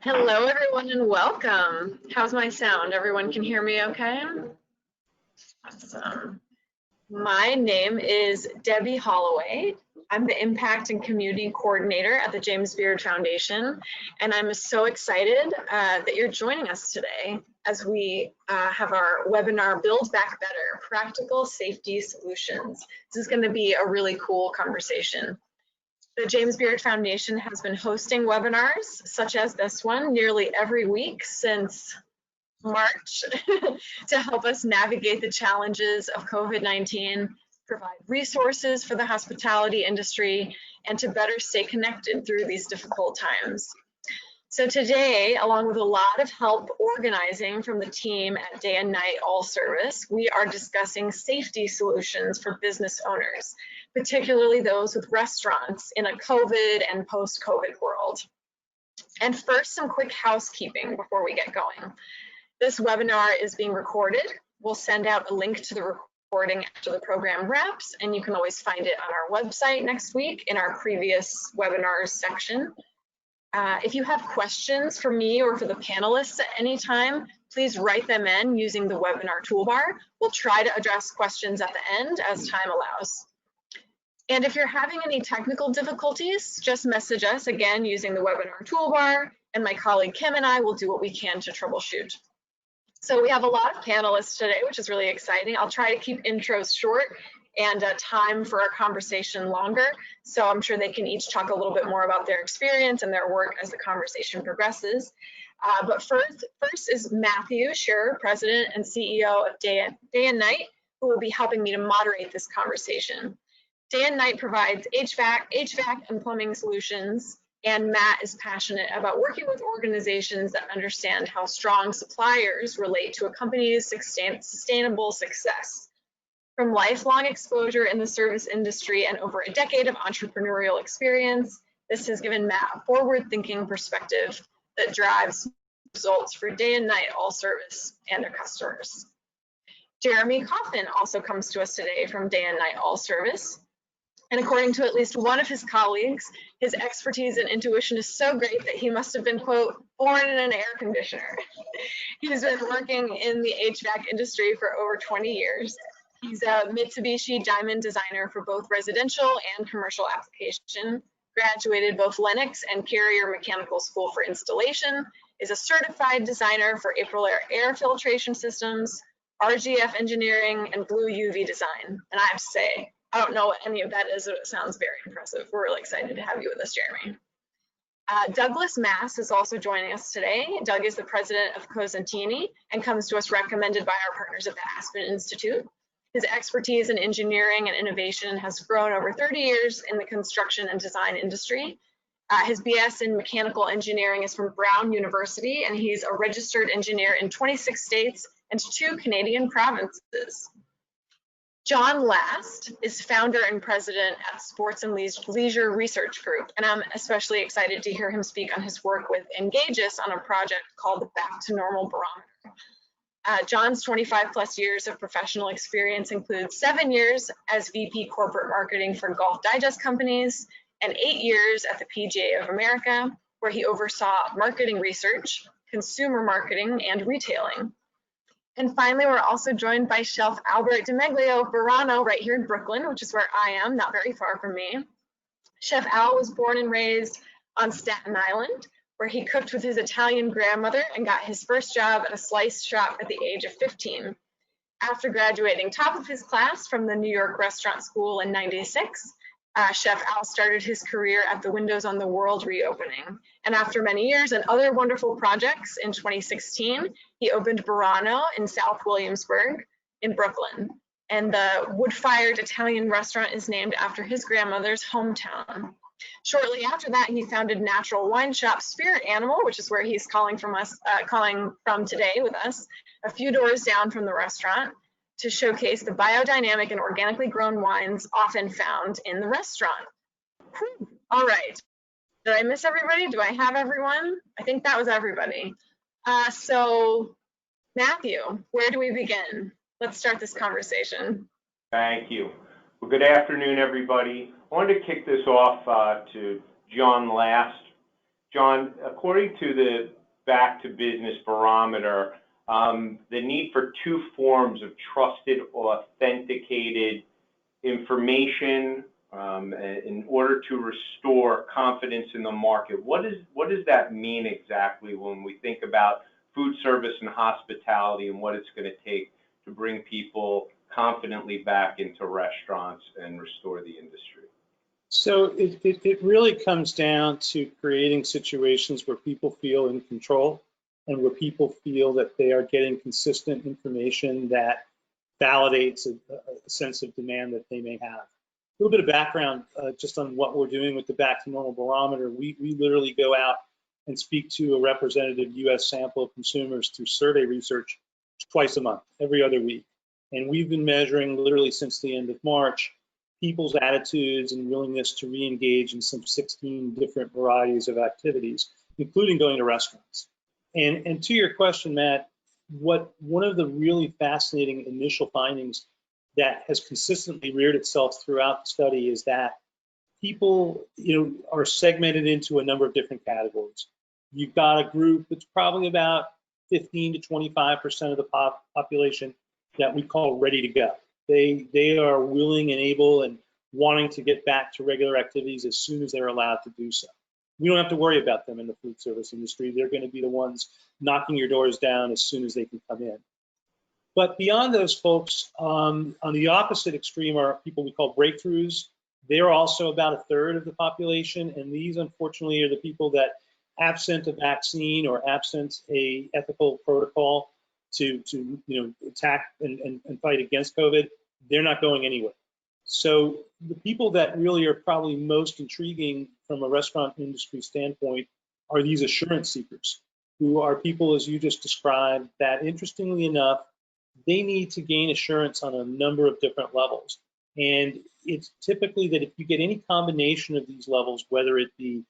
Hello, everyone, and welcome. How's my sound? Everyone can hear me okay? Awesome. My name is Debbie Holloway. I'm the Impact and Community Coordinator at the James Beard Foundation, and I'm so excited that you're joining us today as we have our webinar, Build Back Better, Practical Safety Solutions. This is going to be a really cool conversation. The James Beard Foundation has been hosting webinars such as this one nearly every week since March to help us navigate the challenges of COVID-19, provide resources for the hospitality industry, and to better stay connected through these difficult times. So today, along with a lot of help organizing from the team at Day and Night All Service, we are discussing safety solutions for business owners, particularly those with restaurants in a COVID and post-COVID world. And first, some quick housekeeping before we get going. This webinar is being recorded. We'll send out a link to the recording after the program wraps, and you can always find it on our website next week in our previous webinars section. If you have questions for me or for the panelists at any time, please write them in using the webinar toolbar. We'll try to address questions at the end as time allows. And if you're having any technical difficulties, just message us again using the webinar toolbar, and my colleague Kim and I will do what we can to troubleshoot. So we have a lot of panelists today, which is really exciting. I'll try to keep intros short and time for our conversation longer. So I'm sure they can each talk a little bit more about their experience and their work as the conversation progresses. But first is Matthew Sher, President and CEO of Day and Night, who will be helping me to moderate this conversation. Day and Night provides HVAC and plumbing solutions, and Matt is passionate about working with organizations that understand how strong suppliers relate to a company's sustainable success. From lifelong exposure in the service industry and over a decade of entrepreneurial experience, this has given Matt a forward-thinking perspective that drives results for Day and Night All Service and their customers. Jeremy Coffin also comes to us today from Day and Night All Service. And according to at least one of his colleagues, his expertise and intuition is so great that he must have been, quote, born in an air conditioner. He's been working in the HVAC industry for over 20 years. He's a Mitsubishi Diamond designer for both residential and commercial application, graduated both Lennox and Carrier Mechanical School for installation, is a certified designer for April air filtration systems, RGF engineering, and blue UV design. And I have to say, I don't know what any of that is, but it sounds very impressive. We're really excited to have you with us, Jeremy. Douglas Mass is also joining us today. Doug is the president of Cosentini and comes to us recommended by our partners at the Aspen Institute. His expertise in engineering and innovation has grown over 30 years in the construction and design industry. His BS in mechanical engineering is from Brown University, and he's a registered engineer in 26 states and 2 Canadian provinces. John Last is founder and president at Sports and Leisure Research Group, and I'm especially excited to hear him speak on his work with Engageus on a project called the Back to Normal Barometer. John's 25 plus years of professional experience includes 7 years as VP Corporate Marketing for Golf Digest companies and 8 years at the PGA of America, where he oversaw marketing research, consumer marketing, and retailing. And finally, we're also joined by Chef Albert de Meglio of Barano right here in Brooklyn, which is where I am, not very far from me. Chef Al was born and raised on Staten Island, where he cooked with his Italian grandmother and got his first job at a slice shop at the age of 15. After graduating top of his class from the New York Restaurant School in '96, Chef Al started his career at the Windows on the World reopening. And after many years and other wonderful projects, in 2016, he opened Barano in South Williamsburg in Brooklyn. And the wood-fired Italian restaurant is named after his grandmother's hometown. Shortly after that, he founded natural wine shop Spirit Animal, which is where he's calling from today with us, a few doors down from the restaurant, to showcase the biodynamic and organically grown wines often found in the restaurant. Whew. All right. Did I miss everybody? Do I have everyone? I think that was everybody. So Matthew, where do we begin? Let's start this conversation. Thank you. Well, good afternoon, everybody. I wanted to kick this off to John Last. John, according to the Back to Business Barometer, the need for two forms of trusted, authenticated information in order to restore confidence in the market. What does that mean exactly when we think about food service and hospitality and what it's going to take to bring people confidently back into restaurants and restore the industry? So it really comes down to creating situations where people feel in control and where people feel that they are getting consistent information that validates a sense of demand that they may have. A little bit of background just on what we're doing with the Back to Normal Barometer. We literally go out and speak to a representative U.S. sample of consumers through survey research twice a month, every other week. And we've been measuring literally since the end of March people's attitudes and willingness to re-engage in some 16 different varieties of activities, including going to restaurants. And to your question, Matt, one of the really fascinating initial findings that has consistently reared itself throughout the study is that people, are segmented into a number of different categories. You've got a group that's probably about 15 to 25% of the population that we call ready to go. They are willing and able and wanting to get back to regular activities as soon as they're allowed to do so. We don't have to worry about them in the food service industry. They're going to be the ones knocking your doors down as soon as they can come in. But beyond those folks, on the opposite extreme are people we call breakthroughs. They're also about a third of the population, and these unfortunately are the people that, absent a vaccine or absent a ethical protocol to attack and fight against COVID, they're not going anywhere. So the people that really are probably most intriguing from a restaurant industry standpoint are these assurance seekers, who are people, as you just described, that interestingly enough, they need to gain assurance on a number of different levels. And it's typically that if you get any combination of these levels, whether it be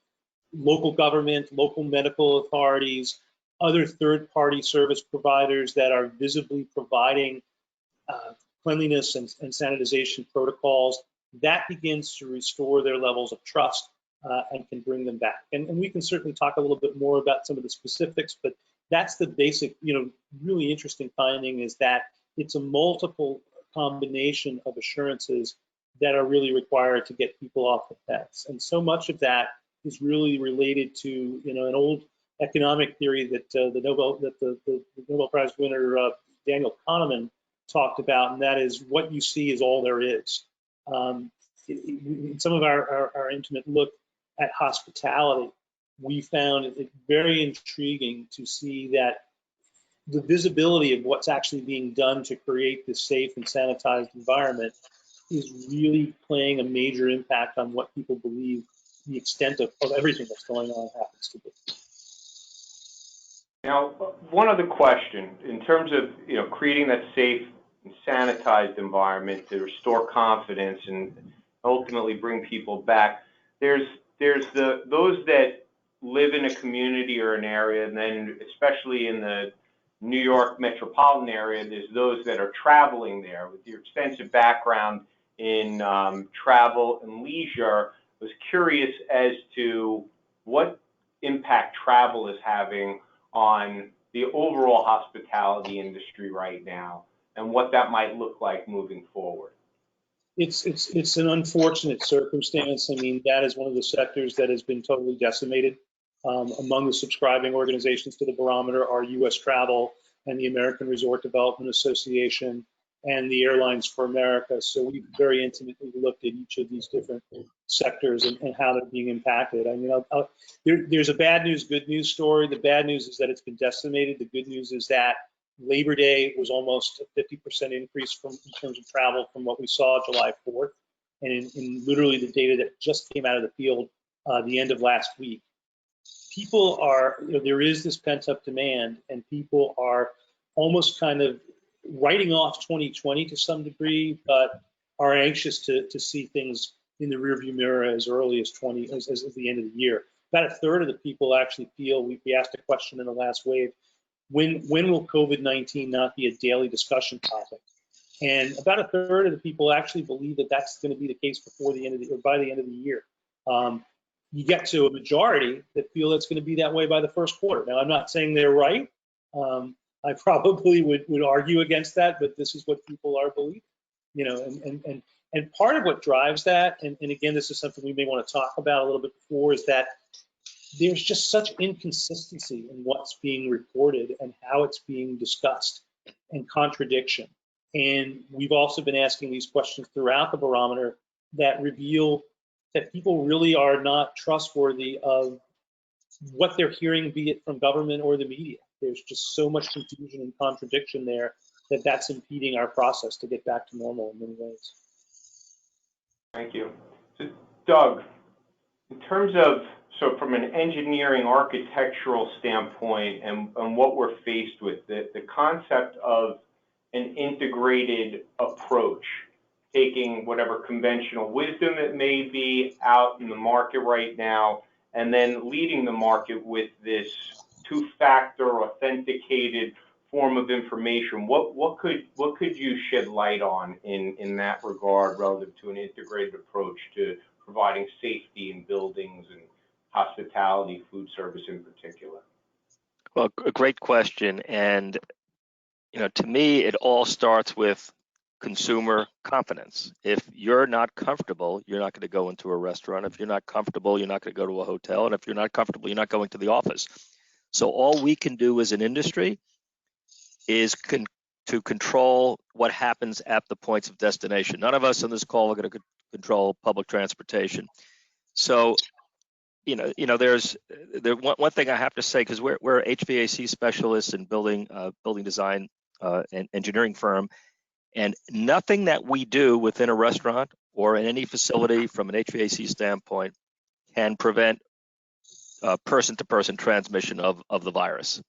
local government, local medical authorities, other third-party service providers that are visibly providing cleanliness and sanitization protocols, that begins to restore their levels of trust and can bring them back. And we can certainly talk a little bit more about some of the specifics, but that's the basic, really interesting finding, is that it's a multiple combination of assurances that are really required to get people off the fence. And so much of that is really related to, an old economic theory that the Nobel Prize winner Daniel Kahneman talked about, and that is what you see is all there is. In some of our intimate look at hospitality, we found it very intriguing to see that the visibility of what's actually being done to create this safe and sanitized environment is really playing a major impact on what people believe the extent of everything that's going on happens to be. Now, one other question, in terms of creating that safe and sanitized environment to restore confidence and ultimately bring people back, there's those that live in a community or an area, and then especially in the New York metropolitan area, there's those that are traveling there. With your extensive background in travel and leisure, I was curious as to what impact travel is having on the overall hospitality industry right now, and what that might look like moving forward. It's an unfortunate circumstance. I mean, that is one of the sectors that has been totally decimated. Among the subscribing organizations to the Barometer are U.S. Travel and the American Resort Development Association and the Airlines for America. So we've very intimately looked at each of these different sectors and how they're being impacted. I mean, there's a bad news, good news story. The bad news is that it's been decimated. The good news is that Labor Day was almost a 50% increase in terms of travel from what we saw July 4th. And in literally the data that just came out of the field the end of last week, people are, there is this pent up demand, and people are almost kind of writing off 2020 to some degree, but are anxious to see things in the rearview mirror as early as the end of the year. About a third of the people actually feel, we asked a question in the last wave, when will COVID-19 not be a daily discussion topic? And about a third of the people actually believe that that's going to be the case before the end of the, or by the end of the year. you get to a majority that feel it's going to be that way by the first quarter. Now, I'm not saying they're right. I probably would argue against that, but this is what people are believing, you know, and part of what drives that, and again, this is something we may want to talk about a little bit before, is that there's just such inconsistency in what's being reported and how it's being discussed, and contradiction. And we've also been asking these questions throughout the barometer that reveal that people really are not trustworthy of what they're hearing, be it from government or the media. There's just so much confusion and contradiction there that that's impeding our process to get back to normal in many ways. Thank you. So, Doug, in terms of, so from an engineering architectural standpoint and what we're faced with, the concept of an integrated approach, taking whatever conventional wisdom it may be out in the market right now, and then leading the market with this two-factor authenticated form of information. What could you shed light on in that regard relative to an integrated approach to providing safety in buildings and hospitality, food service in particular? Well, a great question. And, you know, to me, it all starts with consumer confidence. If you're not comfortable, you're not going to go into a restaurant. If you're not comfortable, you're not going to go to a hotel. And if you're not comfortable, you're not going to the office. So all we can do as an industry is to control what happens at the points of destination. None of us on this call are going to control public transportation. So, there's one thing I have to say, because we're HVAC specialists and building design and engineering firm, and nothing that we do within a restaurant or in any facility from an HVAC standpoint can prevent person-to-person transmission of the virus.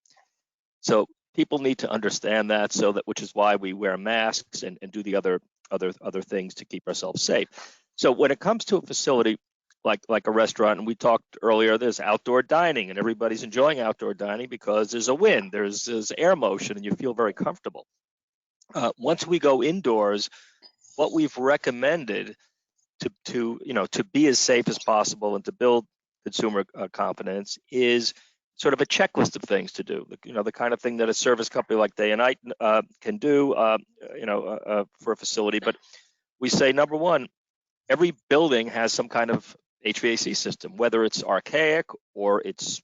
So people need to understand that, which is why we wear masks and do the other things to keep ourselves safe. So when it comes to a facility like a restaurant, and we talked earlier, there's outdoor dining, and everybody's enjoying outdoor dining because there's a wind, there's air motion, and you feel very comfortable. Once we go indoors, what we've recommended to be as safe as possible and to build consumer confidence is sort of a checklist of things to do. The kind of thing that a service company like Nite can do, for a facility. But we say, number one, every building has some kind of HVAC system, whether it's archaic or it's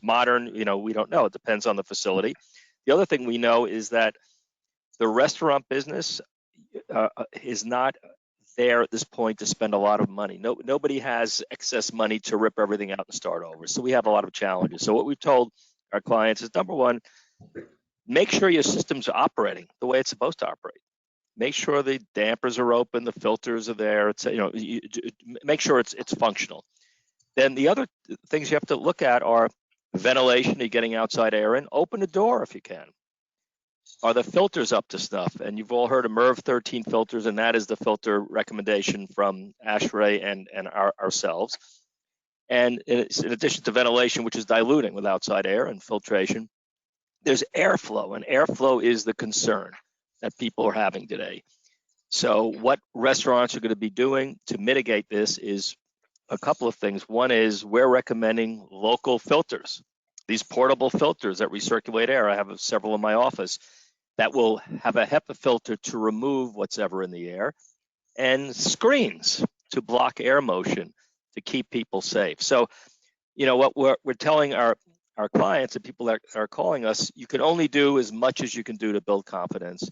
modern. We don't know. It depends on the facility. The other thing we know is that the restaurant business is not there at this point to spend a lot of money. Nobody has excess money to rip everything out and start over. So we have a lot of challenges. So what we've told our clients is, number one, make sure your systems are operating the way it's supposed to operate. Make sure the dampers are open, the filters are there. Make sure it's functional. Then the other things you have to look at are ventilation. You're getting outside air in. Open the door if you can. Are the filters up to snuff? And you've all heard of MERV 13 filters, and that is the filter recommendation from ASHRAE and ourselves. And in addition to ventilation, which is diluting with outside air and filtration, there's airflow, and airflow is the concern that people are having today. So what restaurants are going to be doing to mitigate this is a couple of things. One is we're recommending local filters, these portable filters that recirculate air. I have several in my office that will have a HEPA filter to remove what's ever in the air, and screens to block air motion to keep people safe. So, what we're telling our clients and people that are calling us, you can only do as much as you can do to build confidence,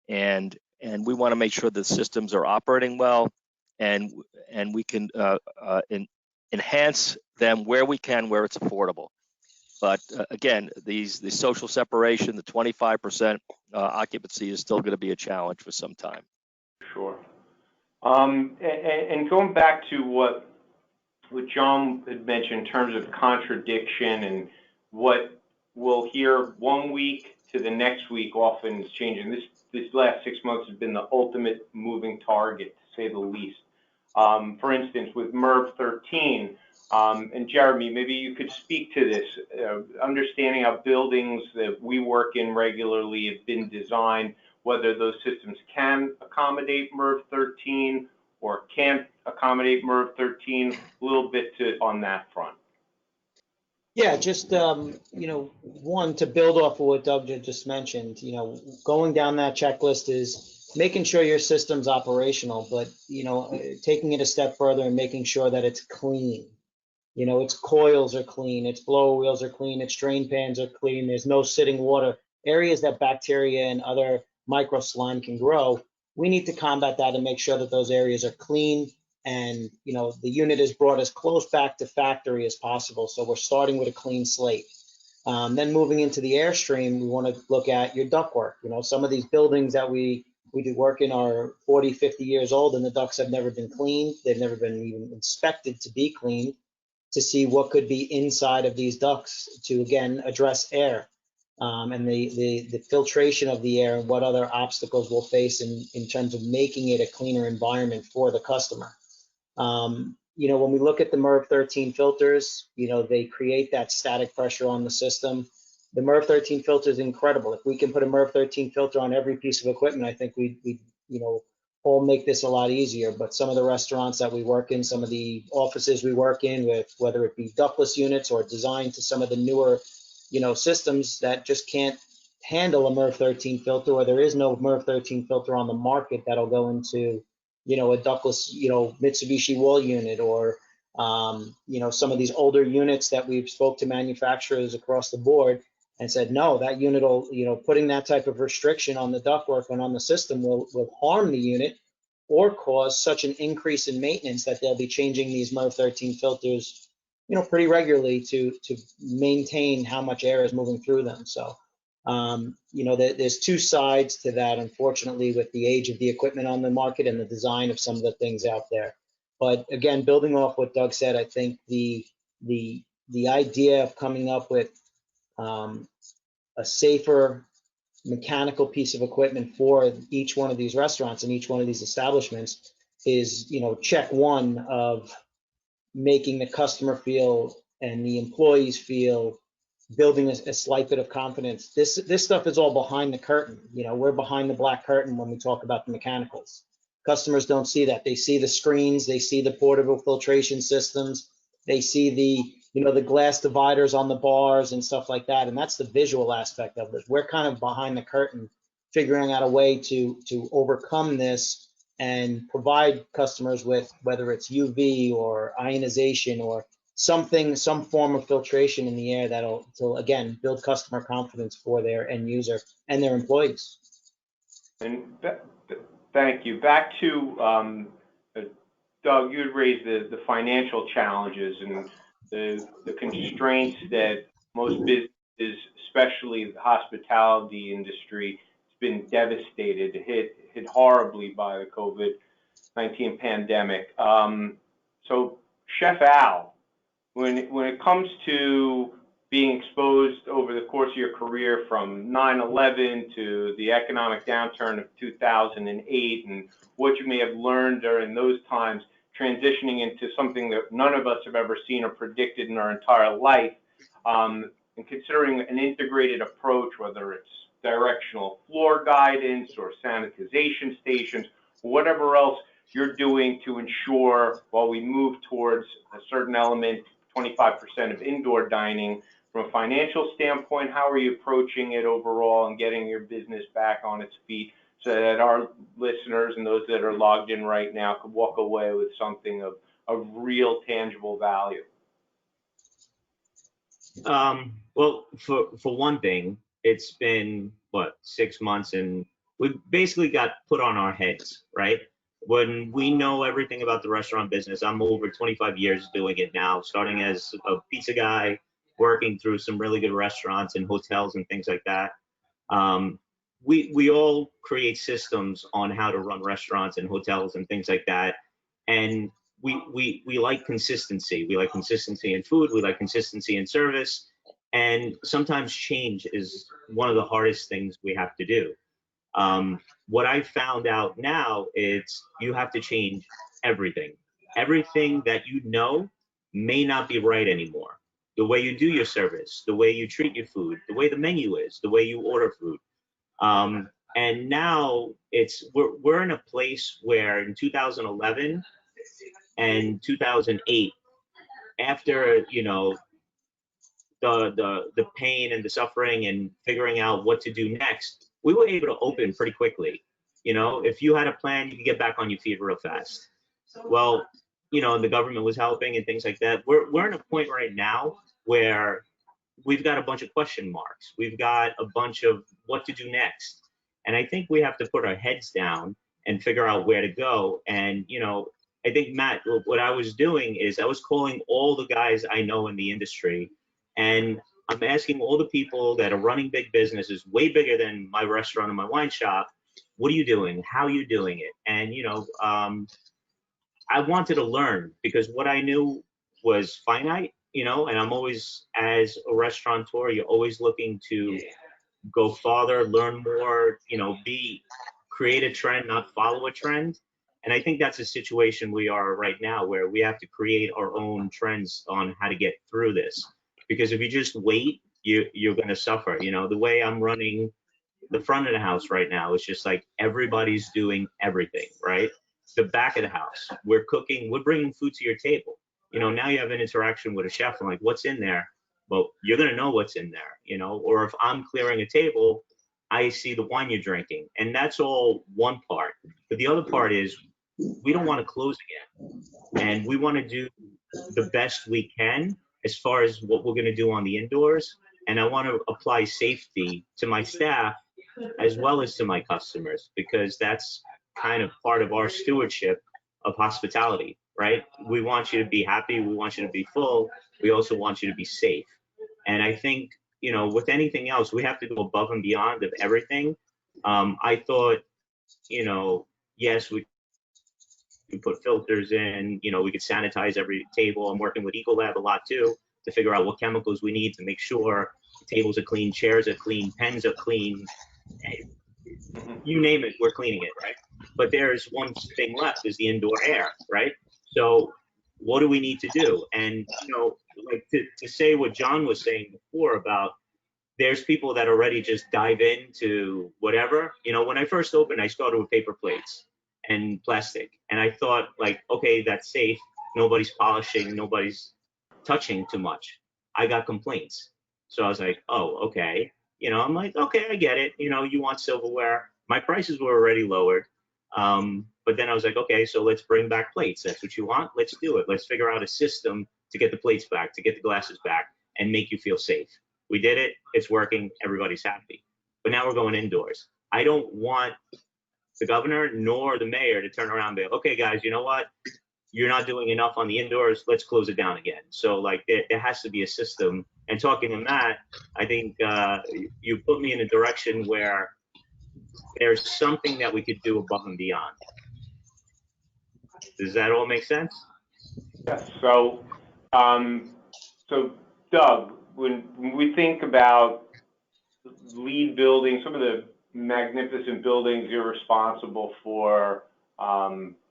and we want to make sure the systems are operating well, and we can enhance them where we can, where it's affordable. But again, the social separation, the 25% occupancy is still going to be a challenge for some time. Sure. And going back to what John had mentioned in terms of contradiction and what we'll hear one week to the next week often is changing. This last 6 months has been the ultimate moving target, to say the least. For instance, with MERV 13, and Jeremy, maybe you could speak to this, understanding how buildings that we work in regularly have been designed, whether those systems can accommodate MERV 13 or can't accommodate MERV 13, a little bit on that front. Yeah, just, one, to build off of what Doug just mentioned, going down that checklist is making sure your system's operational, but, taking it a step further and making sure that it's clean. Its coils are clean, its blower wheels are clean, its drain pans are clean, there's no sitting water. Areas that bacteria and other micro slime can grow, we need to combat that and make sure that those areas are clean. And the unit is brought as close back to factory as possible. So we're starting with a clean slate. Then moving into the airstream, we want to look at your ductwork. Some of these buildings that we do work in are 40, 50 years old, and the ducts have never been cleaned. They've never been even inspected to be cleaned, to see what could be inside of these ducts to, again, address air. And the filtration of the air and what other obstacles we'll face in terms of making it a cleaner environment for the customer. When we look at the MERV 13 filters, they create that static pressure on the system. The MERV 13 filter is incredible. If we can put a MERV 13 filter on every piece of equipment, I think we all make this a lot easier. But some of the restaurants that we work in, some of the offices we work in, with whether it be ductless units or designed to some of the newer, systems that just can't handle a MERV 13 filter, or there is no MERV 13 filter on the market that'll go into a ductless, Mitsubishi wall unit, or, some of these older units that we've spoke to manufacturers across the board and said, no, that unit will, putting that type of restriction on the ductwork and on the system will harm the unit or cause such an increase in maintenance that they'll be changing these MERV 13 filters, pretty regularly to maintain how much air is moving through them. So, there's two sides to that, unfortunately, with the age of the equipment on the market and the design of some of the things out there. But again, building off what Doug said, I think the idea of coming up with a safer mechanical piece of equipment for each one of these restaurants and each one of these establishments is, check one of making the customer feel and the employees feel, building a slight bit of confidence. This stuff is all behind the curtain. We're behind the black curtain when we talk about the mechanicals. Customers don't see that. They see the screens, they see the portable filtration systems, they see the glass dividers on the bars and stuff like that. And that's the visual aspect of this. We're kind of behind the curtain, figuring out a way to overcome this and provide customers with, whether it's UV or ionization or some form of filtration in the air that'll, again, build customer confidence for their end user and their employees. And thank you. Back to Doug, you had raised the financial challenges and the constraints that most businesses, especially the hospitality industry, has been devastated, hit horribly by the COVID-19 pandemic. So, Chef Al, when it comes to being exposed over the course of your career from 9/11 to the economic downturn of 2008 and what you may have learned during those times, transitioning into something that none of us have ever seen or predicted in our entire life, and considering an integrated approach, whether it's directional floor guidance or sanitization stations, whatever else you're doing to ensure while we move towards a certain element, 25% of indoor dining, from a financial standpoint, how are you approaching it overall and getting your business back on its feet so that our listeners and those that are logged in right now could walk away with something of real tangible value? Well, for one thing, it's been, 6 months, and we basically got put on our heads, right? When we know everything about the restaurant business, I'm over 25 years doing it now, starting as a pizza guy, working through some really good restaurants and hotels and things like that. We all create systems on how to run restaurants and hotels and things like that. And we like consistency. We like consistency in food. We like consistency in service. And sometimes change is one of the hardest things we have to do. What I found out now is you have to change everything. Everything that you know may not be right anymore. The way you do your service, the way you treat your food, the way the menu is, the way you order food. And now we're in a place where in 2011 and 2008, after, you know, the pain and the suffering and figuring out what to do next, we were able to open pretty quickly. You know, if you had a plan, you could get back on your feet real fast. Well, you know, the government was helping and things like that. We're in a point right now where we've got a bunch of question marks. We've got a bunch of what to do next. And I think we have to put our heads down and figure out where to go. And, you know, I think, Matt, what I was doing is I was calling all the guys I know in the industry, and I'm asking all the people that are running big businesses, way bigger than my restaurant and my wine shop, what are you doing? How are you doing it? And, you know, I wanted to learn because what I knew was finite, you know, and I'm always, as a restaurateur, you're always looking to go farther, learn more, you know, create a trend, not follow a trend. And I think that's a situation we are right now where we have to create our own trends on how to get through this. Because if you just wait, you're going to suffer. You know, the way I'm running the front of the house right now is just like everybody's doing everything, right? The back of the house, we're cooking, we're bringing food to your table. You know, now you have an interaction with a chef and like, what's in there? Well, you're going to know what's in there, you know, or if I'm clearing a table, I see the wine you're drinking. And that's all one part. But the other part is we don't want to close again. And we want to do the best we can as far as what we're going to do on the indoors. And I want to apply safety to my staff as well as to my customers, because that's kind of part of our stewardship of hospitality, right? We want you to be happy. We want you to be full. We also want you to be safe. And I think, you know, with anything else, we have to go above and beyond of everything. I thought, you know, yes, we could put filters in, you know, we could sanitize every table. I'm working with Ecolab a lot too, to figure out what chemicals we need to make sure tables are clean, chairs are clean, pens are clean. You name it, we're cleaning it, right? But there's one thing left, is the indoor air, right? So what do we need to do? And, you know, like to say what John was saying before about there's people that already just dive into whatever. You know, when I first opened, I started with paper plates and plastic. And I thought like, okay, that's safe. Nobody's polishing, nobody's touching too much. I got complaints. So I was like, oh, okay. You know, I'm like, okay, I get it. You know, you want silverware. My prices were already lowered. But then I was like, okay, so let's bring back plates. That's what you want. Let's do it. Let's figure out a system to get the plates back, to get the glasses back, and make you feel safe. We did it. It's working. Everybody's happy. But now we're going indoors. I don't want the governor nor the mayor to turn around and be, okay, guys, you know what? You're not doing enough on the indoors. Let's close it down again. So like there has to be a system. And talking to Matt, I think you put me in a direction where there's something that we could do above and beyond. Does that all make sense? Yes. So, so Doug, when we think about LEED buildings, some of the magnificent buildings you're responsible for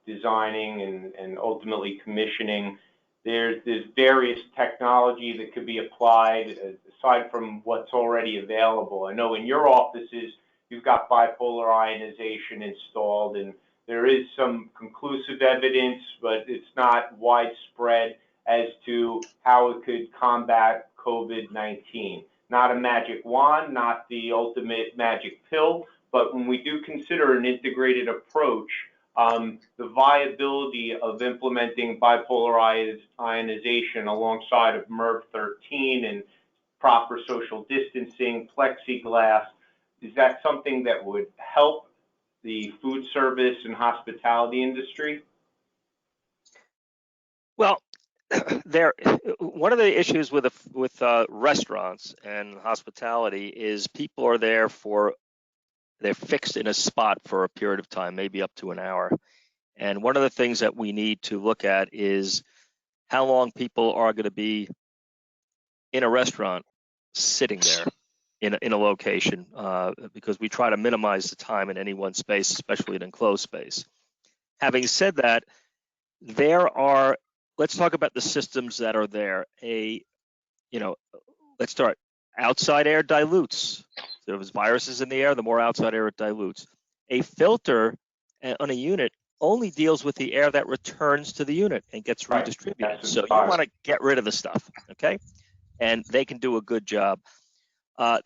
designing and ultimately commissioning, there's various technology that could be applied aside from what's already available. I know in your offices, you've got bipolar ionization installed, and there is some conclusive evidence, but it's not widespread as to how it could combat COVID-19. Not a magic wand, not the ultimate magic pill, but when we do consider an integrated approach, the viability of implementing bipolar ionization alongside of MERV 13 and proper social distancing, plexiglass, is that something that would help the food service and hospitality industry? Well, one of the issues with restaurants and hospitality is people are there they're fixed in a spot for a period of time, maybe up to an hour. And one of the things that we need to look at is how long people are going to be in a restaurant sitting there in a location, because we try to minimize the time in any one space, especially an enclosed space. Having said that, let's talk about the systems that are there. Let's start. Outside air dilutes there's viruses in the air, the more outside air it dilutes. A filter on a unit only deals with the air that returns to the unit and gets Right. redistributed. That's So you fine. want to get rid of the stuff, okay? And they can do a good job.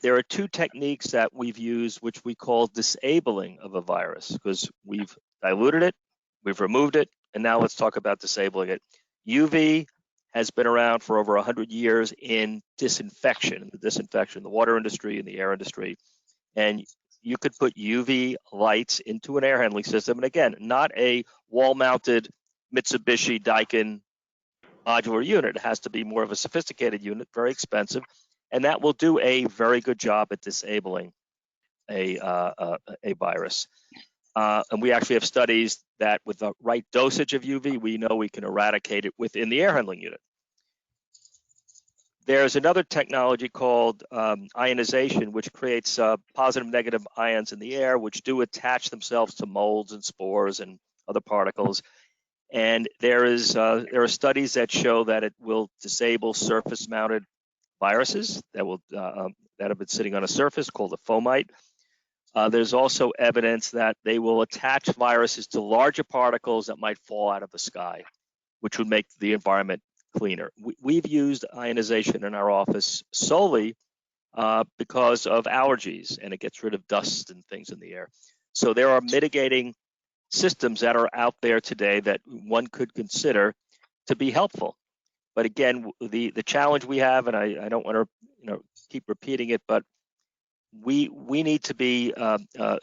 There are two techniques that we've used, which we call disabling of a virus, because we've diluted it, we've removed it, and now let's talk about disabling it. UV has been around for over 100 years in disinfection, the water industry and the air industry. And you could put UV lights into an air handling system. And again, not a wall-mounted Mitsubishi Daikin modular unit. It has to be more of a sophisticated unit, very expensive. And that will do a very good job at disabling a virus. And we actually have studies that with the right dosage of UV, we know we can eradicate it within the air handling unit. There's another technology called ionization, which creates positive and negative ions in the air, which do attach themselves to molds and spores and other particles. And there are studies that show that it will disable surface-mounted viruses that have been sitting on a surface called a fomite. There's also evidence that they will attach viruses to larger particles that might fall out of the sky, which would make the environment cleaner. We've used ionization in our office solely because of allergies, and it gets rid of dust and things in the air. So there are mitigating systems that are out there today that one could consider to be helpful. But again, the challenge we have, and I don't want to keep repeating it, but we need to be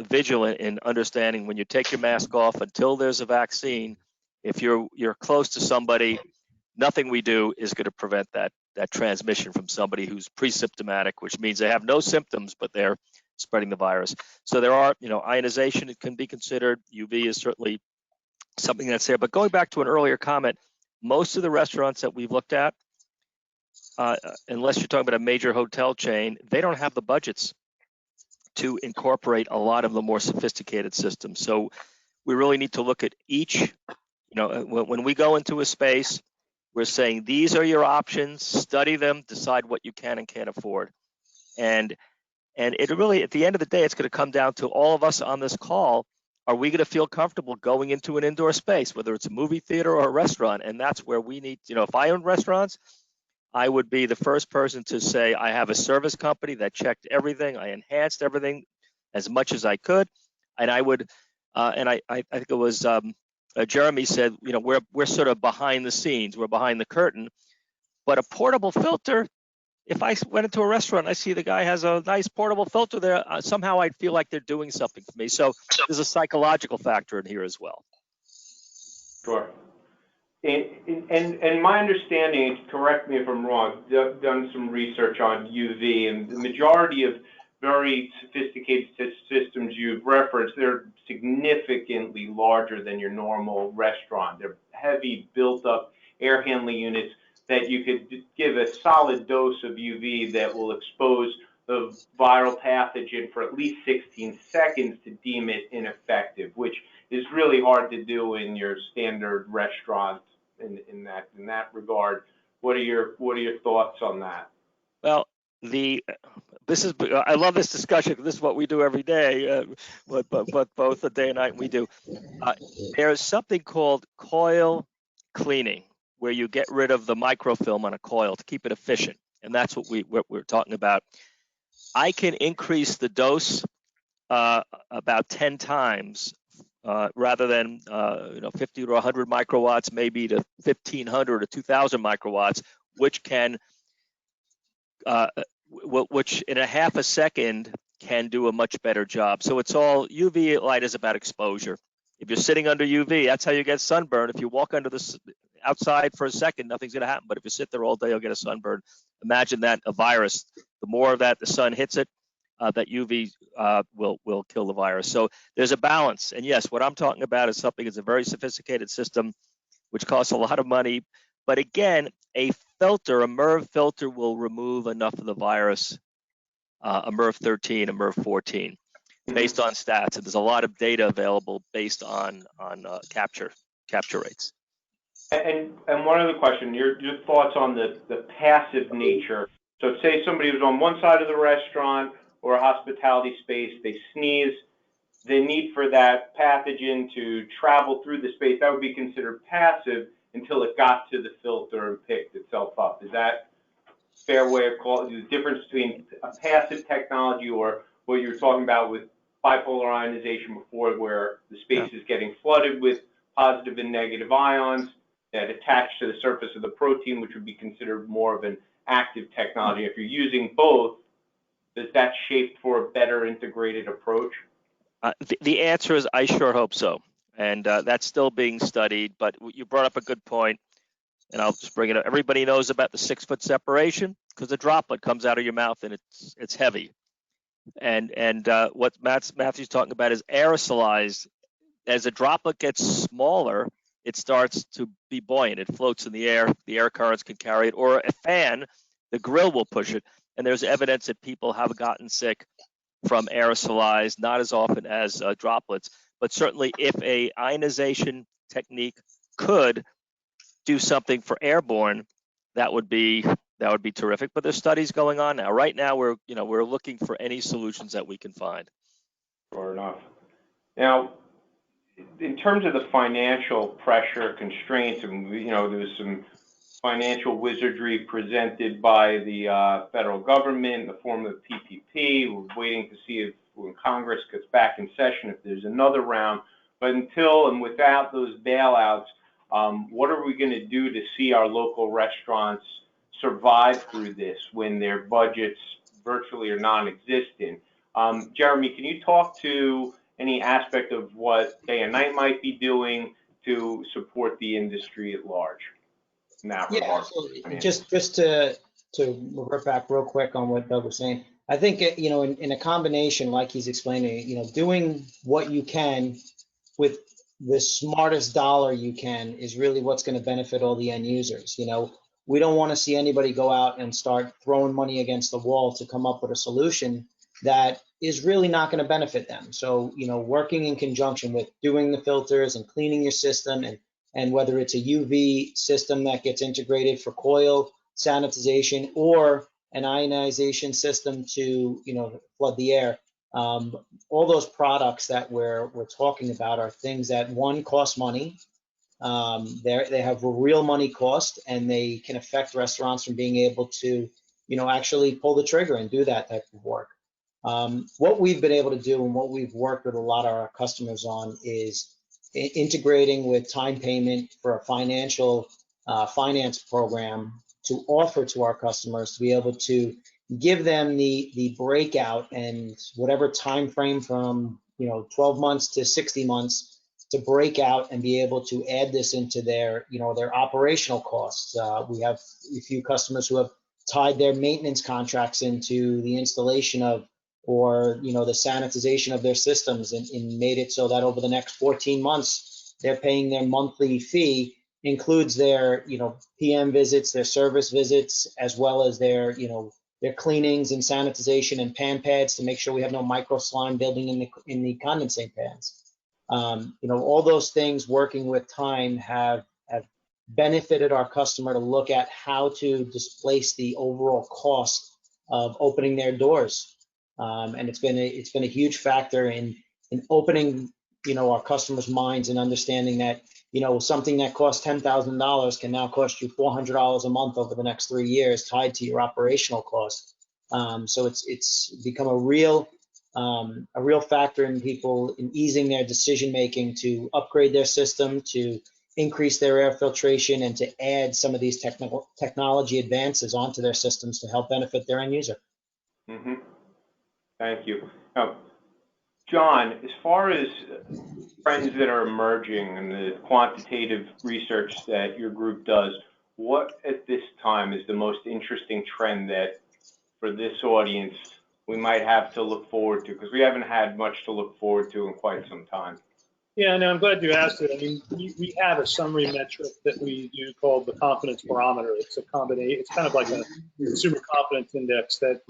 vigilant in understanding when you take your mask off until there's a vaccine. If you're close to somebody, nothing we do is going to prevent that transmission from somebody who's pre-symptomatic, which means they have no symptoms, but they're spreading the virus. So there are, ionization, it can be considered. UV is certainly something that's there. But going back to an earlier comment, most of the restaurants that we've looked at, unless you're talking about a major hotel chain, they don't have the budgets to incorporate a lot of the more sophisticated systems. So we really need to look at each, when we go into a space, we're saying these are your options, study them, decide what you can and can't afford. And it really, at the end of the day, it's going to come down to all of us on this call. Are we going to feel comfortable going into an indoor space, whether it's a movie theater or a restaurant? And that's where we need, if I owned restaurants, I would be the first person to say, I have a service company that checked everything. I enhanced everything as much as I could. And I would, and I think it was Jeremy said, we're sort of behind the scenes. We're behind the curtain. But a portable filter, if I went into a restaurant, I see the guy has a nice portable filter there, somehow I'd feel like they're doing something for me. So there's a psychological factor in here as well. Sure. And my understanding, correct me if I'm wrong, done some research on UV, and the majority of very sophisticated systems you've referenced, they're significantly larger than your normal restaurant. They're heavy, built-up air handling units that you could give a solid dose of UV that will expose the viral pathogen for at least 16 seconds to deem it ineffective, which is really hard to do in your standard restaurant in that regard. What are your thoughts on that? Well, I love this discussion. This is what we do every day, but both the day and night we do. There's something called coil cleaning, where you get rid of the microfilm on a coil to keep it efficient, and that's what we're talking about. I can increase the dose about 10 times rather than 50 to 100 microwatts, maybe to 1,500 or 2,000 microwatts, which can which in a half a second can do a much better job. So it's all, UV light is about exposure. If you're sitting under UV, that's how you get sunburn. If you walk under the outside for a second, nothing's going to happen. But if you sit there all day, you'll get a sunburn. Imagine that a virus, the more of that the sun hits it, that UV will kill the virus. So there's a balance. And yes, what I'm talking about is something that's a very sophisticated system, which costs a lot of money. But again, a filter, a MERV filter, will remove enough of the virus, a MERV 13, a MERV 14, based on stats. And there's a lot of data available based on capture rates. And one other question, your thoughts on the passive nature. So say somebody was on one side of the restaurant or a hospitality space, they sneeze, the need for that pathogen to travel through the space, that would be considered passive until it got to the filter and picked itself up. Is that a fair way of calling it? The difference between a passive technology or what you were talking about with bipolar ionization before, where the space is getting flooded with positive and negative ions that attach to the surface of the protein, which would be considered more of an active technology. If you're using both, does that shape for a better integrated approach? The answer is I sure hope so. And that's still being studied. But you brought up a good point, and I'll just bring it up. Everybody knows about the 6-foot separation because the droplet comes out of your mouth and it's heavy. And what Matthew's talking about is aerosolized. As a droplet gets smaller, it starts to be buoyant. It floats in the air. The air currents can carry it. Or a fan, the grill will push it. And there's evidence that people have gotten sick from aerosolized, not as often as droplets, but certainly if a ionization technique could do something for airborne, that would be terrific. But there's studies going on now. Right now, we're looking for any solutions that we can find. Fair enough. Now, in terms of the financial pressure constraints, and there was some financial wizardry presented by the federal government in the form of PPP. We're waiting to see if when Congress gets back in session, if there's another round. But until and without those bailouts, what are we going to do to see our local restaurants survive through this when their budgets virtually are non-existent? Jeremy, can you talk to any aspect of what Day and Nite might be doing to support the industry at large? Yeah, absolutely. Just to revert back real quick on what Doug was saying, I think in a combination, like he's explaining, doing what you can with the smartest dollar you can is really what's going to benefit all the end users. We don't want to see anybody go out and start throwing money against the wall to come up with a solution that is really not going to benefit them. So, working in conjunction with doing the filters and cleaning your system, and whether it's a UV system that gets integrated for coil sanitization or an ionization system to, flood the air. All those products that we're talking about are things that, one, cost money. They have a real money cost, and they can affect restaurants from being able to, actually pull the trigger and do that type of work. What we've been able to do and what we've worked with a lot of our customers on is integrating with time payment for a finance program to offer to our customers to be able to give them the breakout and whatever time frame from 12 months to 60 months to break out and be able to add this into their their operational costs. We have a few customers who have tied their maintenance contracts into the installation of or the sanitization of their systems and made it so that over the next 14 months they're paying their monthly fee includes their PM visits, their service visits, as well as their their cleanings and sanitization and pan pads to make sure we have no micro slime building in the condensate pans. All those things working with time have benefited our customer to look at how to displace the overall cost of opening their doors. And it's been a huge factor in opening our customers' minds and understanding that something that costs $10,000 can now cost you $400 a month over the next 3 years, tied to your operational cost. So it's become a real factor in people in easing their decision making to upgrade their system, to increase their air filtration, and to add some of these technology advances onto their systems to help benefit their end user. Mm-hmm. Thank you. Now, John, as far as trends that are emerging and the quantitative research that your group does, what at this time is the most interesting trend that for this audience we might have to look forward to? Because we haven't had much to look forward to in quite some time. Yeah, no, I'm glad you asked it. I mean, we have a summary metric that we do called the confidence barometer. It's a combination. It's kind of like a consumer confidence index that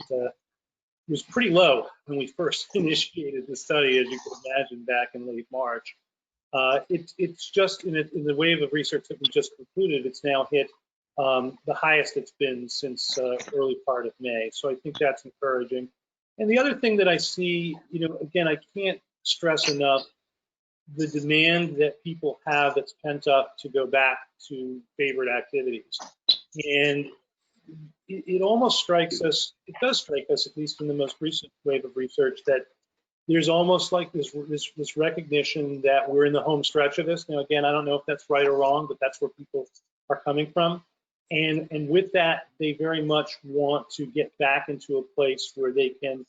was pretty low when we first initiated the study, as you can imagine, back in late March. It's just in the wave of research that we just concluded, it's now hit the highest it's been since early part of May. So I think that's encouraging. And the other thing that I see, again, I can't stress enough the demand that people have that's pent up to go back to favorite activities. And it almost strikes us, it does strike us, at least in the most recent wave of research, that there's almost like this recognition that we're in the home stretch of this. Now, again, I don't know if that's right or wrong, but that's where people are coming from. And with that, they very much want to get back into a place where they can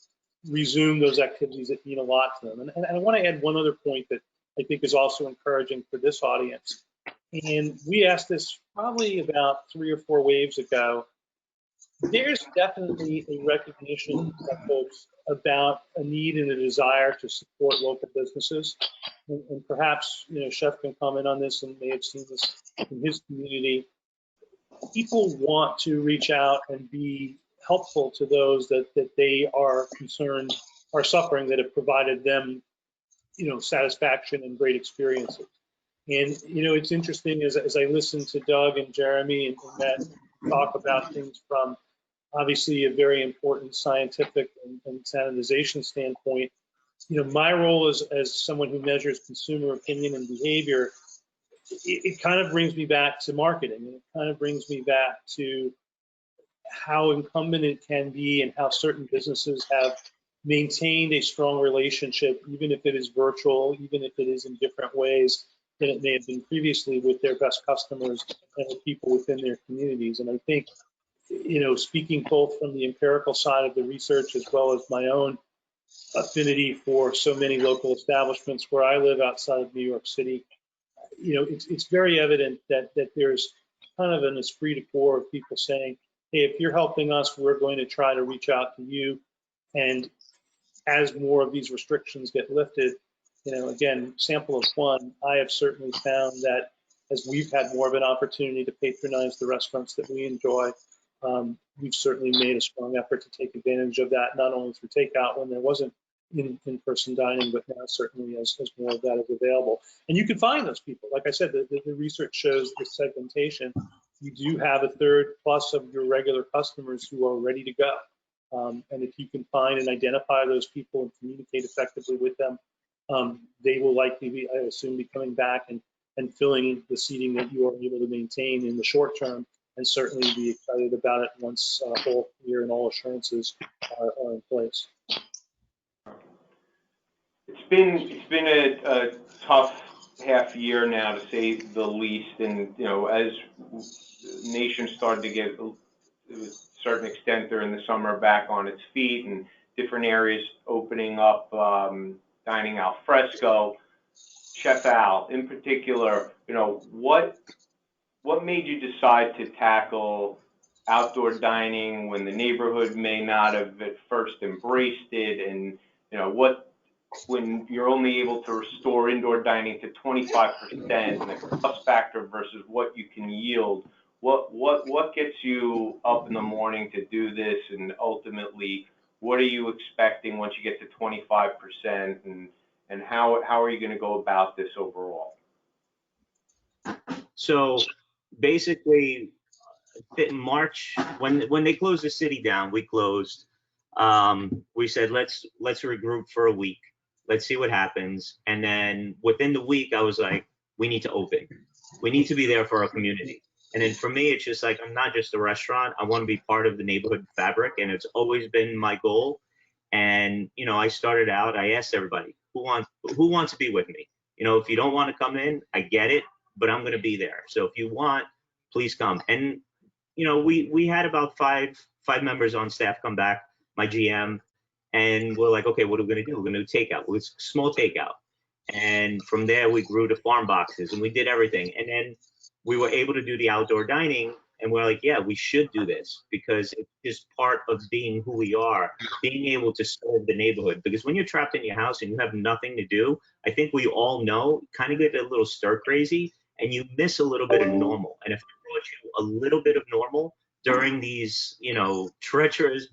resume those activities that mean a lot to them. And I want to add one other point that I think is also encouraging for this audience. And we asked this probably about 3 or 4 waves ago. There's definitely a recognition by folks about a need and a desire to support local businesses. And perhaps, Chef can comment on this and may have seen this in his community. People want to reach out and be helpful to those that they are concerned are suffering, that have provided them, satisfaction and great experiences. And, it's interesting as I listen to Doug and Jeremy and Matt talk about things from obviously a very important scientific and sanitization standpoint. My role as someone who measures consumer opinion and behavior, it kind of brings me back to marketing. And it kind of brings me back to how incumbent it can be and how certain businesses have maintained a strong relationship, even if it is virtual, even if it is in different ways than it may have been previously, with their best customers and the people within their communities. And I think, speaking both from the empirical side of the research as well as my own affinity for so many local establishments where I live outside of New York City, it's very evident that there's kind of an esprit de corps of people saying, hey, if you're helping us, we're going to try to reach out to you. And as more of these restrictions get lifted, again, sample of one, I have certainly found that as we've had more of an opportunity to patronize the restaurants that we enjoy, we've certainly made a strong effort to take advantage of that, not only through takeout when there wasn't in-person dining, but now certainly as more of that is available. And you can find those people. Like I said, the research shows the segmentation. You do have a third plus of your regular customers who are ready to go. And if you can find and identify those people and communicate effectively with them, they will likely be, I assume, be coming back and filling the seating that you are able to maintain in the short term, and certainly be excited about it once all clear and all assurances are in place. It's been a tough half year now, to say the least, and as the nation started to get, to a certain extent during the summer, back on its feet, and different areas opening up, dining al fresco. Chef Al, in particular, what made you decide to tackle outdoor dining when the neighborhood may not have at first embraced it, and when you're only able to restore indoor dining to 25% and the cost factor versus what you can yield, what gets you up in the morning to do this, and ultimately what are you expecting once you get to 25%, and how are you going to go about this overall? So basically, in March, when they closed the city down, we closed. We said let's regroup for a week. Let's see what happens. And then within the week, I was like, we need to open. We need to be there for our community. And then for me, it's just like, I'm not just a restaurant. I want to be part of the neighborhood fabric, and it's always been my goal. And I started out. I asked everybody who wants to be with me. If you don't want to come in, I get it, but I'm going to be there. So if you want, please come. And we had about five members on staff come back, my GM, and we're like, okay, what are we going to do? We're going to do takeout. It's small takeout. And from there, we grew to farm boxes, and we did everything. And then we were able to do the outdoor dining, and we're like, yeah, we should do this, because it's just part of being who we are, being able to serve the neighborhood. Because when you're trapped in your house and you have nothing to do, I think we all know, kind of get a little stir crazy, and you miss a little bit of normal. And if I brought you a little bit of normal during these, treacherous,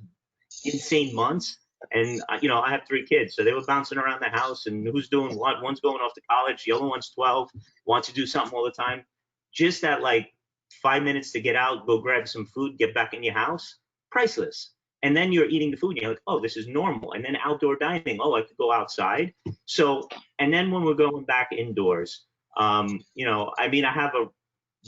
insane months, and I have 3 kids, so they were bouncing around the house, and who's doing what? One's going off to college, the other one's 12, wants to do something all the time. Just that 5 minutes to get out, go grab some food, get back in your house, priceless. And then you're eating the food and you're like, oh, this is normal. And then outdoor dining, oh, I could go outside. So, and then when we're going back indoors, you know, I mean, I have a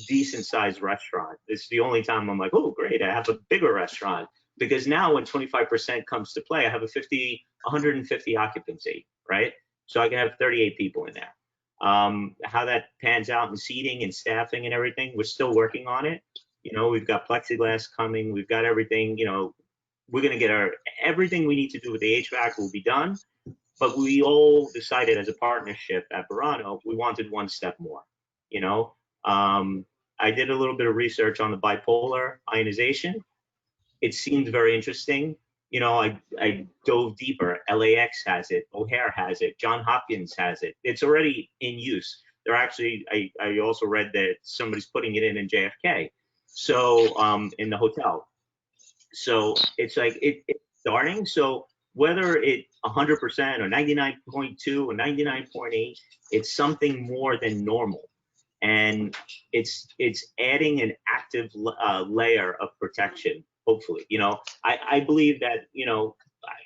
decent sized restaurant. It's the only time I'm like, oh, great, I have a bigger restaurant. Because now when 25% comes to play, I have 150 occupancy, right? So I can have 38 people in there. How that pans out in seating and staffing and everything, we're still working on it. You know, we've got plexiglass coming, we've got everything, you know, we're gonna get everything we need to do with the HVAC will be done. But we all decided as a partnership at Barano, we wanted one step more, you know? I did a little bit of research on the bipolar ionization. It seemed very interesting. You know, I dove deeper. LAX has it, O'Hare has it, John Hopkins has it. It's already in use. They're actually, I also read that somebody's putting it in JFK. So, in the hotel. So it's like, it's starting. So whether it 100% or 99.2 or 99.8, it's something more than normal. And it's adding an active layer of protection, hopefully. You know, I believe that, you know,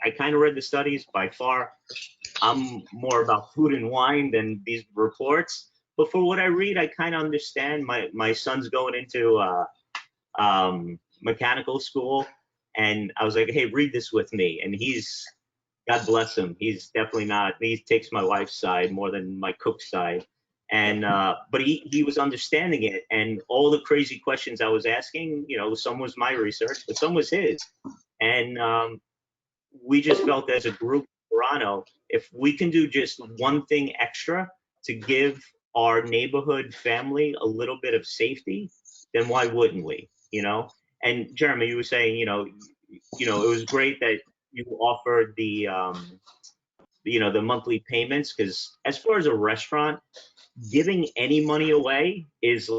I kind of read the studies. By far, I'm more about food and wine than these reports. But for what I read, I kind of understand. My son's going into mechanical school, and I was like, hey, read this with me. And he's, God bless him, he's definitely not, he takes my wife's side more than my cook's side. And but he was understanding it, and all the crazy questions I was asking, you know, some was my research, but some was his. And we just felt as a group, Barano, if we can do just one thing extra to give our neighborhood family a little bit of safety, then why wouldn't we? You know? And Jeremy, you were saying, you know, it was great that you offered the, you know, the monthly payments, because as far as a restaurant, giving any money away is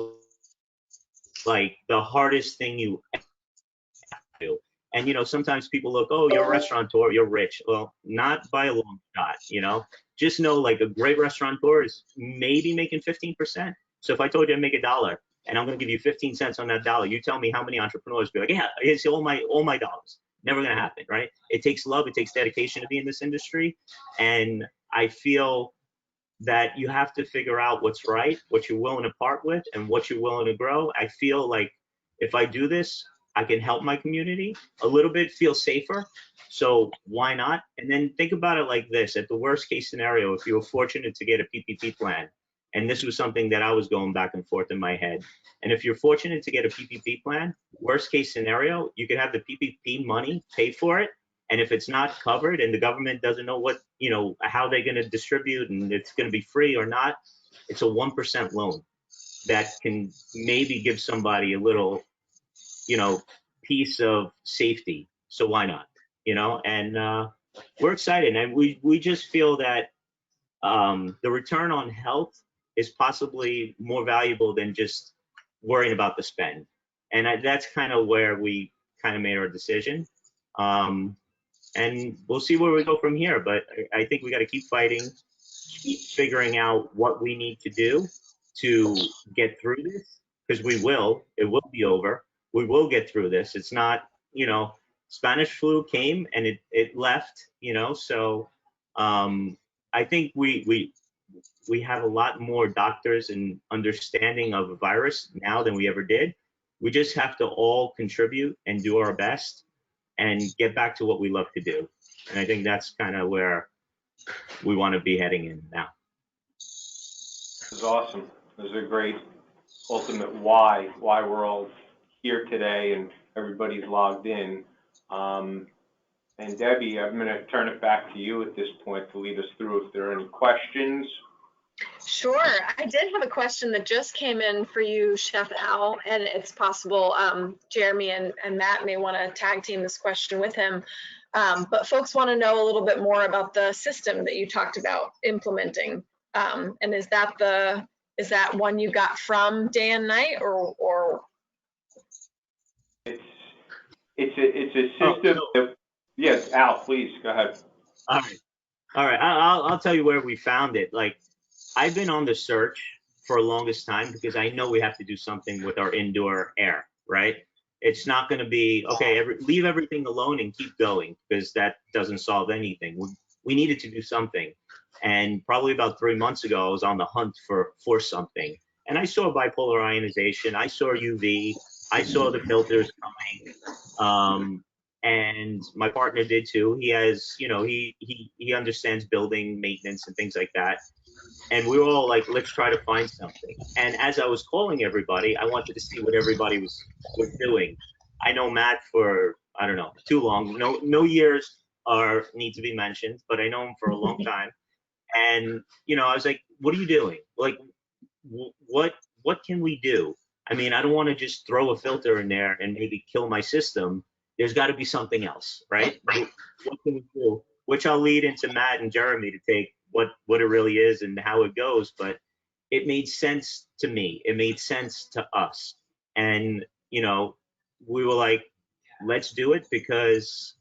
like the hardest thing you do. And, you know, sometimes people look, oh, you're a restaurateur, you're rich. Well, not by a long shot, you know. Just know, like, a great restaurateur is maybe making 15%. So if I told you I'd make $1 and I'm going to give you 15 cents on that dollar, you tell me how many entrepreneurs be like, yeah, it's all my dollars. Never going to happen, right? It takes love, it takes dedication to be in this industry. And I feel that you have to figure out what's right, what you're willing to part with, and what you're willing to grow. I feel like if I do this, I can help my community a little bit, feel safer. So why not? And then think about it like this: at the worst case scenario, if you were fortunate to get a PPP plan, and this was something that I was going back and forth in my head, and if you're fortunate to get a PPP plan, worst case scenario, you could have the PPP money pay for it. And if it's not covered and the government doesn't know what, you know, how they're going to distribute and it's going to be free or not, it's a 1% loan that can maybe give somebody a little, you know, piece of safety. So why not? You know, and we're excited, and we just feel that the return on health is possibly more valuable than just worrying about the spend. And that's kind of where we kind of made our decision. And we'll see where we go from here. But I think we got to keep fighting, keep figuring out what we need to do to get through this, because we will. It will be over. We will get through this. It's not, you know, Spanish flu came and it left, you know. So I think we have a lot more doctors and understanding of a virus now than we ever did. We just have to all contribute and do our best and get back to what we love to do. And I think that's kind of where we want to be heading in now. This is awesome. This is a great ultimate why we're all here today and everybody's logged in. And Debbie, I'm going to turn it back to you at this point to lead us through if there are any questions. Sure. I did have a question that just came in for you, Chef Al, and it's possible Jeremy and Matt may want to tag team this question with him. But folks want to know a little bit more about the system that you talked about implementing. And is that one you got from Day and Night, or? It's a system. Yes, Al, please go ahead. All right. I'll tell you where we found it. Like, I've been on the search for the longest time because I know we have to do something with our indoor air, right? It's not going to be, okay, leave everything alone and keep going, because that doesn't solve anything. We needed to do something. And probably about 3 months ago, I was on the hunt for something. And I saw bipolar ionization. I saw UV. I saw the filters coming. And my partner did too. He has, he understands building maintenance and things like that. And we were all like, let's try to find something. And as I was calling everybody, I wanted to see what everybody was doing. I know Matt for, I don't know, too long. No years need to be mentioned, but I know him for a long time. And, I was like, what are you doing? Like, what can we do? I mean, I don't want to just throw a filter in there and maybe kill my system. There's got to be something else, right? What can we do? Which I'll lead into Matt and Jeremy to take what it really is and how it goes. But it made sense to me. It made sense to us. And, we were like, let's do it, because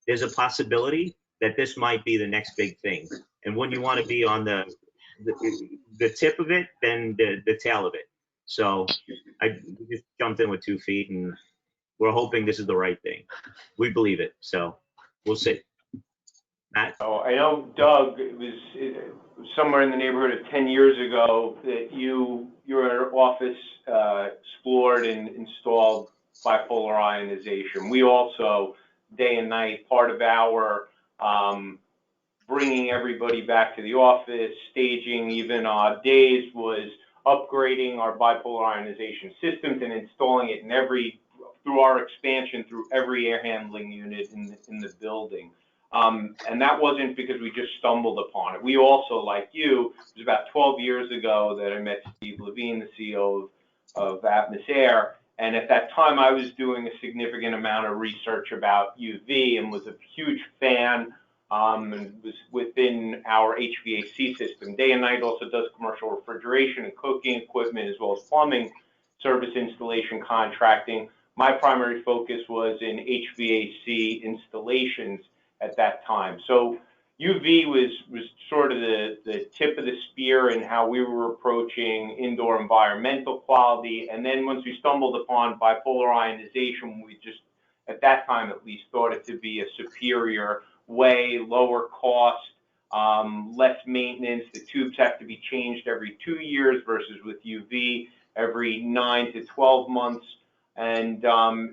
there's a possibility that this might be the next big thing. And when you want to be on the tip of it, then the tail of it. So I just jumped in with 2 feet, and we're hoping this is the right thing. We believe it. So we'll see. Matt? Oh, I know, Doug, it was somewhere in the neighborhood of 10 years ago that your office explored and installed bipolar ionization. We also, day and night, part of our bringing everybody back to the office, staging even odd days, was upgrading our bipolar ionization systems and installing it through our expansion through every air handling unit in the building. And that wasn't because we just stumbled upon it. We also, like you, it was about 12 years ago that I met Steve Levine, the CEO of Atmos Air. And at that time, I was doing a significant amount of research about UV and was a huge fan, and was within our HVAC system. Day and Nite also does commercial refrigeration and cooking equipment, as well as plumbing, service installation, contracting. My primary focus was in HVAC installations at that time. So UV was sort of the tip of the spear in how we were approaching indoor environmental quality. And then once we stumbled upon bipolar ionization, we just, at that time at least, thought it to be a superior way, lower cost, less maintenance. The tubes have to be changed every 2 years versus with UV every 9 to 12 months. And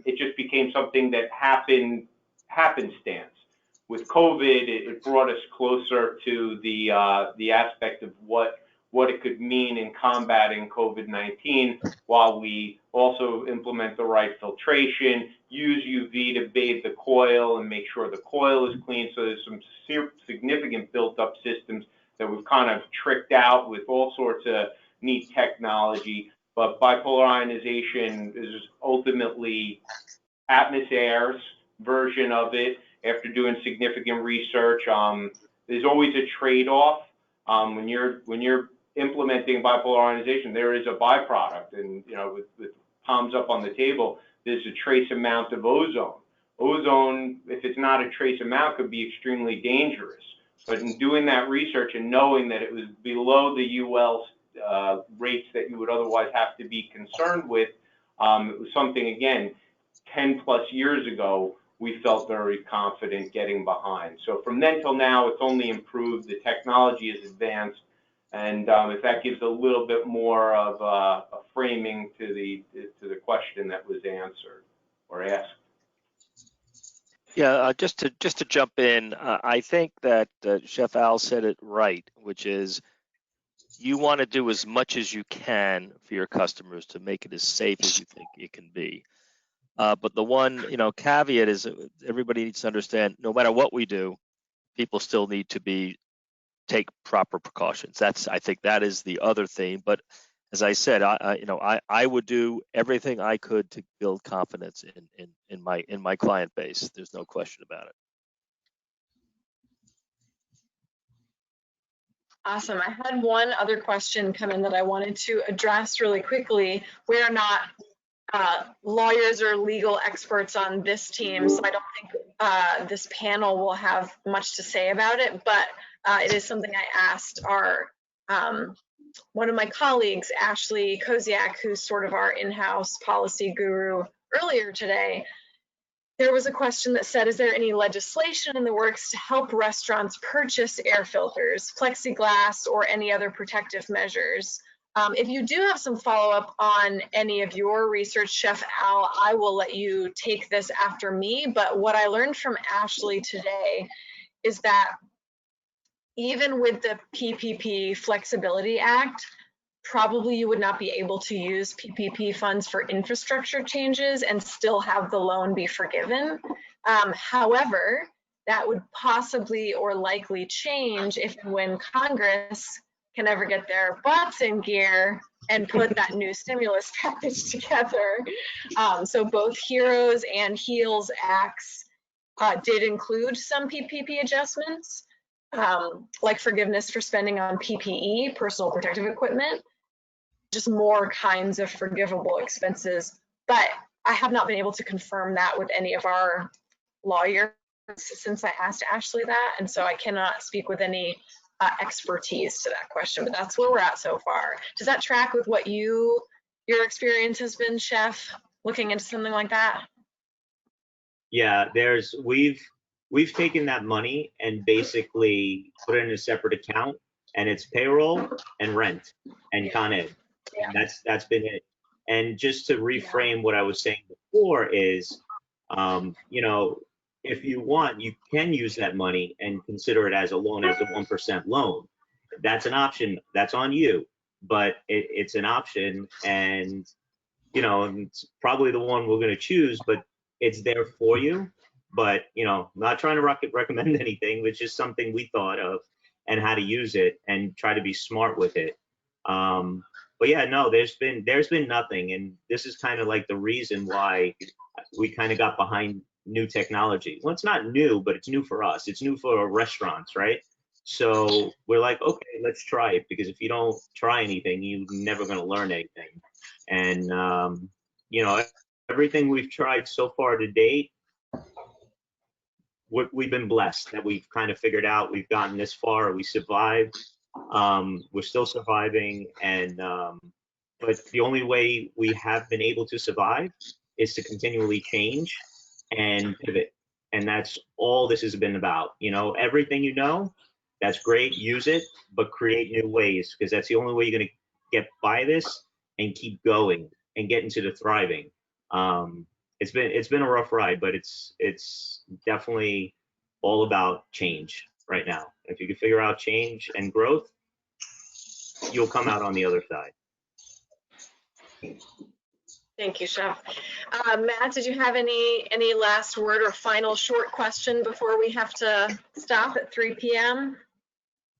it just became something that happenstance. With COVID, it brought us closer to the aspect of what it could mean in combating COVID-19, while we also implement the right filtration, use UV to bathe the coil and make sure the coil is clean. So there's some significant built-up systems that we've kind of tricked out with all sorts of neat technology. But bipolar ionization is ultimately Atmos Air's version of it. After doing significant research, there's always a trade-off. When you're implementing bipolar ionization, there is a byproduct, and with palms up on the table, there's a trace amount of ozone. Ozone, if it's not a trace amount, could be extremely dangerous. But in doing that research and knowing that it was below the UL rates that you would otherwise have to be concerned with, it was something, again, 10 plus years ago, we felt very confident getting behind. So from then till now, it's only improved. The technology has advanced. And if that gives a little bit more of a framing to the question that was answered or asked. Yeah, just to jump in, I think that Chef Al said it right, which is you want to do as much as you can for your customers to make it as safe as you think it can be. But the one, caveat is everybody needs to understand, no matter what we do, people still need to take proper precautions. I think that is the other thing. But as I said, I would do everything I could to build confidence in my client base. There's no question about it. Awesome. I had one other question come in that I wanted to address really quickly. We're not lawyers or legal experts on this team, so I don't think this panel will have much to say about it, but it is something I asked one of my colleagues, Ashley Koziak, who's sort of our in-house policy guru earlier today, there was a question that said, is there any legislation in the works to help restaurants purchase air filters, plexiglass, or any other protective measures? If you do have some follow-up on any of your research, Chef Al, I will let you take this after me. But what I learned from Ashley today is that even with the PPP Flexibility Act, probably you would not be able to use PPP funds for infrastructure changes and still have the loan be forgiven. However, that would possibly or likely change if and when Congress can ever get their butts in gear and put that new stimulus package together. So both HEROES and HEALS acts did include some PPP adjustments, like forgiveness for spending on PPE, personal protective equipment, just more kinds of forgivable expenses. But I have not been able to confirm that with any of our lawyers since I asked Ashley that. And so I cannot speak with any expertise to that question, but that's where we're at so far. Does that track with what your experience has been, Chef, looking into something like that? Yeah, we've taken that money and basically put it in a separate account, and it's payroll and rent and Con Ed. Yeah. And that's been it. And just to reframe what I was saying before is, if you want, you can use that money and consider it as a loan, as a 1% loan. That's an option. That's on you, but it's an option, and it's probably the one we're going to choose, but it's there for you. But not trying to recommend anything, but just something we thought of and how to use it and try to be smart with it. But yeah, no, there's been nothing, and this is kind of like the reason why we kind of got behind new technology. Well, it's not new, but it's new for us. It's new for restaurants, right? So we're like, okay, let's try it, because if you don't try anything, you're never going to learn anything. And everything we've tried so far to date, we've been blessed that we've kind of figured out. We've gotten this far. We survived. We're still surviving, and but the only way we have been able to survive is to continually change and pivot, and that's all this has been about. Everything that's great, use it, but create new ways, because that's the only way you're going to get by this and keep going and get into the thriving. It's been a rough ride, but it's definitely all about change right now. If you can figure out change and growth, you'll come out on the other side. Thank you, Chef. Matt, did you have any last word or final short question before we have to stop at 3 p.m.?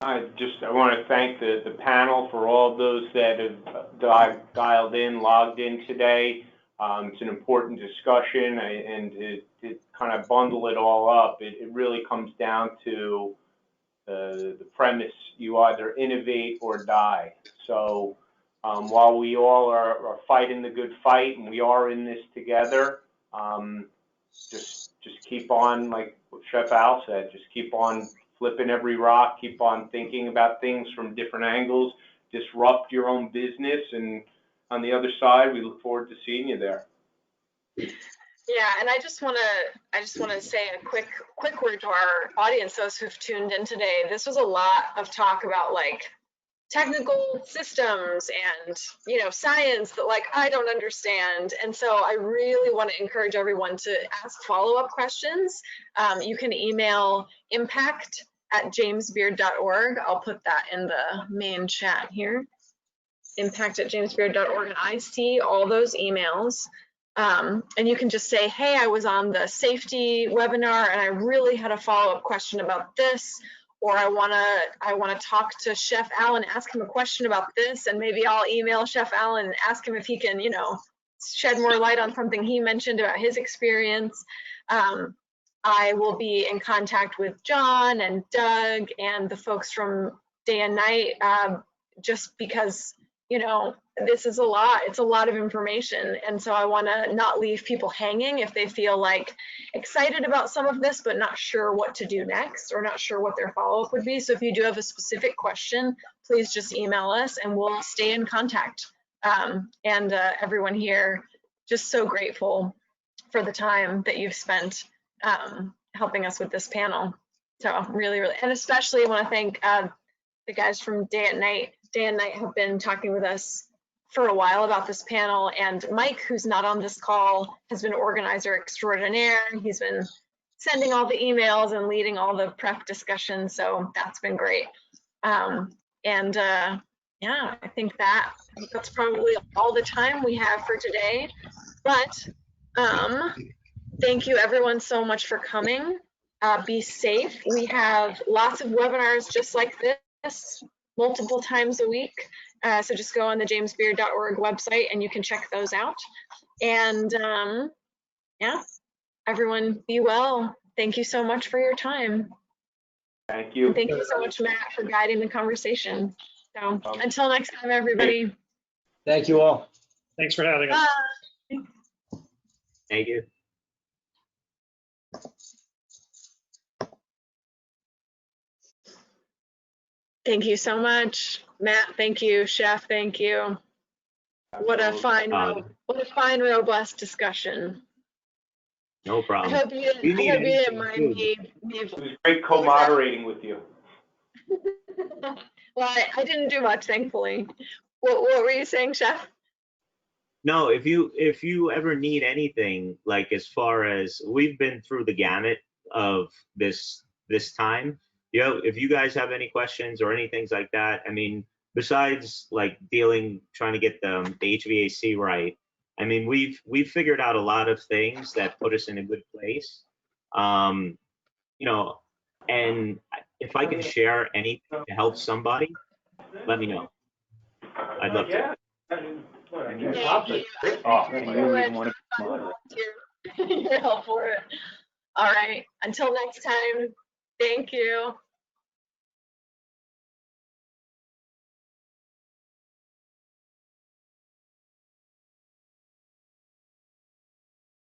I want to thank the panel for all those that have dialed in, logged in today. It's an important discussion, and to kind of bundle it all up, it really comes down to the premise: you either innovate or die. So while we all are fighting the good fight, and we are in this together, just keep on, like what Chef Al said, just keep on flipping every rock, keep on thinking about things from different angles, disrupt your own business, and on the other side, we look forward to seeing you there. Yeah, and I just want to say a quick word to our audience, those who've tuned in today. This was a lot of talk about like technical systems and science that I don't understand, and so I really want to encourage everyone to ask follow-up questions. You can email impact@jamesbeard.org. I'll put that in the main chat here, impact@jamesbeard.org, and I see all those emails. And you can just say, hey, I was on the safety webinar and I really had a follow-up question about this, or I wanna talk to Chef Al and ask him a question about this, and maybe I'll email Chef Al and ask him if he can, shed more light on something he mentioned about his experience. I will be in contact with John and Doug and the folks from Day and Night, just because this is a lot. It's a lot of information. And so I want to not leave people hanging if they feel excited about some of this, but not sure what to do next or not sure what their follow-up would be. So if you do have a specific question, please just email us and we'll stay in contact. And everyone here just so grateful for the time that you've spent helping us with this panel. So really, really, and especially want to thank the guys from Day and Nite. Day and Nite have been talking with us for a while about this panel, and Mike, who's not on this call, has been organizer extraordinaire. He's been sending all the emails and leading all the prep discussions, so that's been great. Yeah, I think that's probably all the time we have for today. But thank you everyone so much for coming. Be safe. We have lots of webinars just like this multiple times a week. So just go on the jamesbeard.org website and you can check those out. And yeah, everyone be well. Thank you so much for your time. Thank you. And thank you so much, Matt, for guiding the conversation. So until next time, everybody. Thank you all. Thanks for having us. Bye. Thank you. Thank you so much, Matt. Thank you, Chef. Thank you. What a fine, robust discussion. No I problem. hope you didn't mind me. It was great co-moderating with you. Well, I didn't do much, thankfully. What were you saying, Chef? No, if you ever need anything, like as far as we've been through the gamut of this time, you know, if you guys have any questions or any things like that, I mean, besides like trying to get the HVAC right, I mean, we've figured out a lot of things that put us in a good place. You know, and if I can share anything to help somebody, let me know. I'd love to. You're helpful for it. All right. Until next time. Thank you.